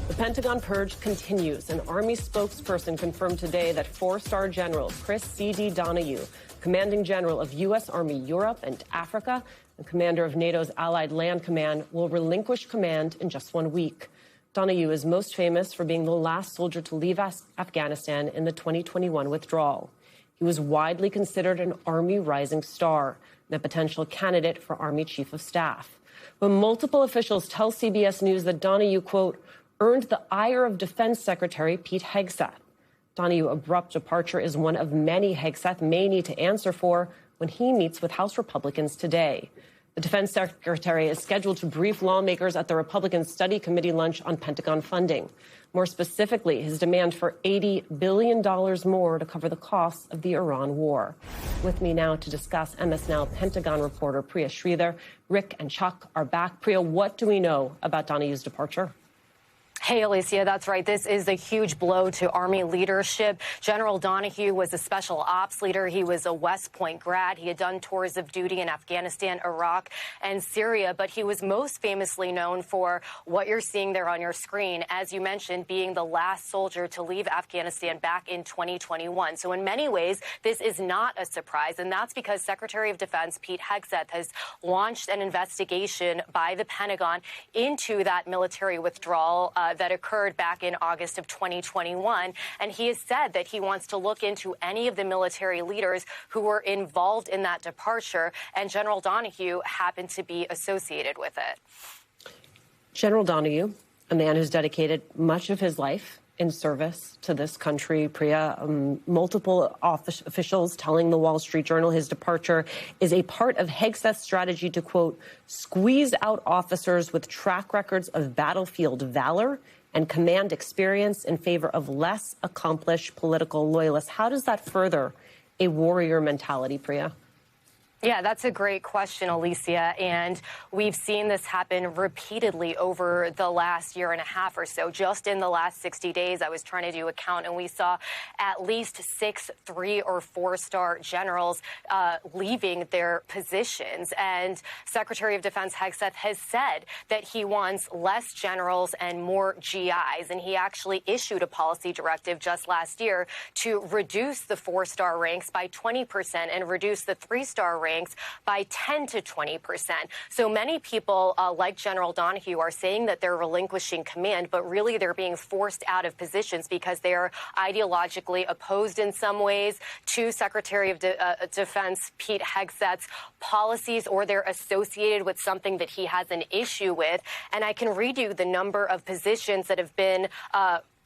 The Pentagon purge continues. An Army spokesperson confirmed today that four-star General Chris C.D. Donahue, commanding general of U.S. Army Europe and Africa and commander of NATO's Allied Land Command, will relinquish command in just 1 week. Donahue is most famous for being the last soldier to leave Afghanistan in the 2021 withdrawal. He was widely considered an Army rising star and a potential candidate for Army Chief of Staff. But multiple officials tell CBS News that Donahue, quote, earned the ire of Defense Secretary Pete Hegseth. Donahue's abrupt departure is one of many Hegseth may need to answer for when he meets with House Republicans today. The Defense Secretary is scheduled to brief lawmakers at the Republican Study Committee lunch on Pentagon funding. More specifically, his demand for $80 billion more to cover the costs of the Iran war. With me now to discuss MS Now Pentagon reporter Priya Sridhar. Rick and Chuck are back. Priya, what do we know about Donahue's departure? Hey, Alicia, that's right. This is a huge blow to Army leadership. General Donahue was a special ops leader. He was a West Point grad. He had done tours of duty in Afghanistan, Iraq, and Syria, but he was most famously known for what you're seeing there on your screen, as you mentioned, being the last soldier to leave Afghanistan back in 2021. So in many ways, this is not a surprise, and that's because Secretary of Defense Pete Hegseth has launched an investigation by the Pentagon into that military withdrawal that occurred back in August of 2021. And he has said that he wants to look into any of the military leaders who were involved in that departure. And General Donahue happened to be associated with it. General Donahue, a man who's dedicated much of his life in service to this country, Priya, multiple officials telling the Wall Street Journal his departure is a part of Hegseth's strategy to, quote, squeeze out officers with track records of battlefield valor and command experience in favor of less accomplished political loyalists. How does that further a warrior mentality, Priya? Yeah, that's a great question, Alicia. And we've seen this happen repeatedly over the last year and a half or so. Just in the last 60 days, I was trying to do a count, and we saw at least 6 3- or 4-star generals leaving their positions. And Secretary of Defense Hegseth has said that he wants less generals and more GIs. And he actually issued a policy directive just last year to reduce the 4-star ranks by 20% and reduce the 3-star ranks by 10 to 20%. So many people like General Donahue are saying that they're relinquishing command, but really they're being forced out of positions because they are ideologically opposed in some ways to Secretary of Defense Pete Hegseth's policies, or they're associated with something that he has an issue with. And I can read you the number of positions that have been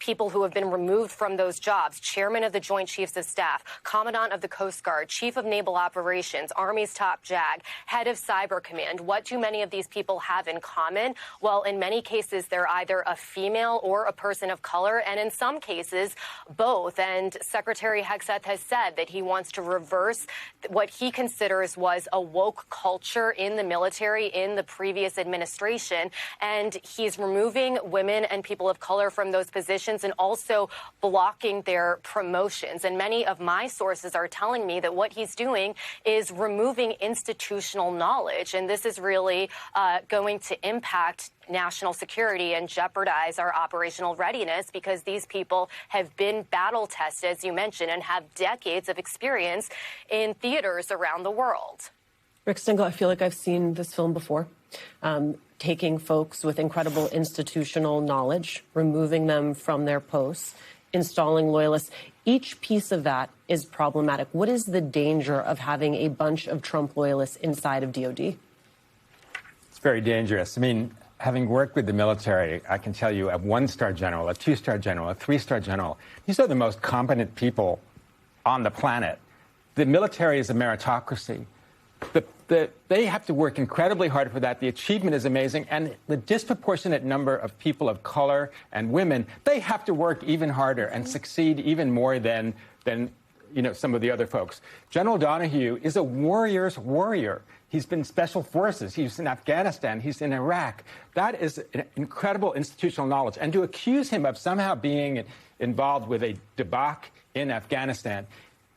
people who have been removed from those jobs: chairman of the Joint Chiefs of Staff, commandant of the Coast Guard, chief of naval operations, Army's top JAG, head of Cyber Command. What do many of these people have in common? Well, in many cases, they're either a female or a person of color, and in some cases, both. And Secretary Hegseth has said that he wants to reverse what he considers was a woke culture in the military in the previous administration. And he's removing women and people of color from those positions and also blocking their promotions. And many of my sources are telling me that what he's doing is removing institutional knowledge. And this is really going to impact national security and jeopardize our operational readiness, because these people have been battle tested, as you mentioned, and have decades of experience in theaters around the world. Rick Stengel, I feel like I've seen this film before. Taking folks with incredible institutional knowledge, removing them from their posts, installing loyalists. Each piece of that is problematic. What is the danger of having a bunch of Trump loyalists inside of DOD? It's very dangerous. I mean, having worked with the military, I can tell you a 1-star general, a 2-star general, a 3-star general, these are the most competent people on the planet. The military is a meritocracy. They have to work incredibly hard for that. The achievement is amazing. And the disproportionate number of people of color and women, they have to work even harder and succeed even more than some of the other folks. General Donahue is a warrior's warrior. He's been special forces. He's in Afghanistan. He's in Iraq. That is an incredible institutional knowledge. And to accuse him of somehow being involved with a debacle in Afghanistan,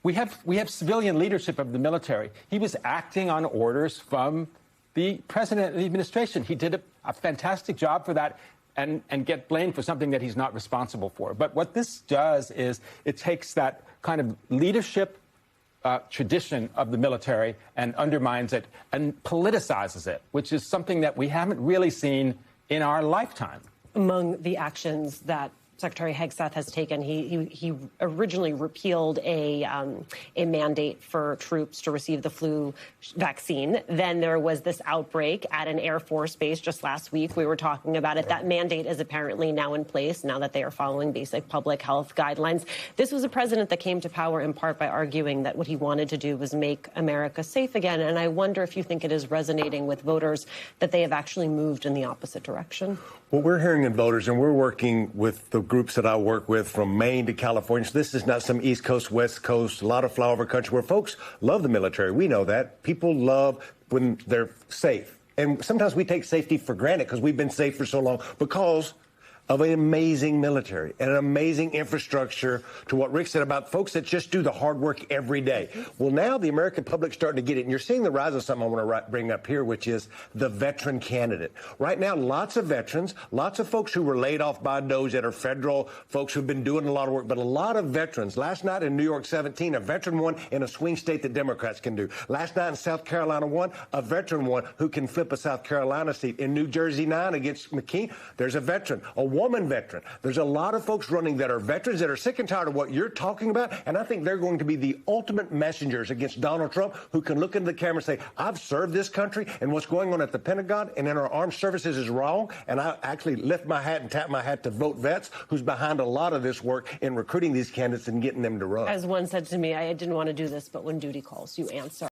we have civilian leadership of the military. He was acting on orders from the president of the administration. He did a fantastic job for that. and get blamed for something that he's not responsible for. But what this does is it takes that kind of leadership tradition of the military and undermines it and politicizes it, which is something that we haven't really seen in our lifetime. Among the actions that Secretary Hegseth has taken, he originally repealed a mandate for troops to receive the flu vaccine. Then there was this outbreak at an Air Force base just last week. We were talking about it. That mandate is apparently now in place now that they are following basic public health guidelines. This was a president that came to power in part by arguing that what he wanted to do was make America safe again. And I wonder if you think it is resonating with voters that they have actually moved in the opposite direction. Well, we're hearing in voters, and we're working with the groups that I work with from Maine to California. So this is not some East Coast, West Coast, a lot of flyover country where folks love the military. We know that. People love when they're safe. And sometimes we take safety for granted because we've been safe for so long because of an amazing military and an amazing infrastructure to what Rick said about folks that just do the hard work every day. Well, now the American public's starting to get it. And you're seeing the rise of something I want to bring up here, which is the veteran candidate. Right now, lots of veterans, lots of folks who were laid off by DOJ that are federal folks who've been doing a lot of work, but a lot of veterans. Last night in New York 17, a veteran won in a swing state that Democrats can do. Last night in South Carolina 1, a veteran won who can flip a South Carolina seat. In New Jersey 9 against McKean, there's a veteran, a woman veteran. There's a lot of folks running that are veterans that are sick and tired of what you're talking about, and I think they're going to be the ultimate messengers against Donald Trump, who can look into the camera and say, I've served this country, and what's going on at the Pentagon and in our armed services is wrong, and I actually lift my hat and tap my hat to Vote Vets, who's behind a lot of this work in recruiting these candidates and getting them to run. As one said to me, I didn't want to do this, but when duty calls, you answer.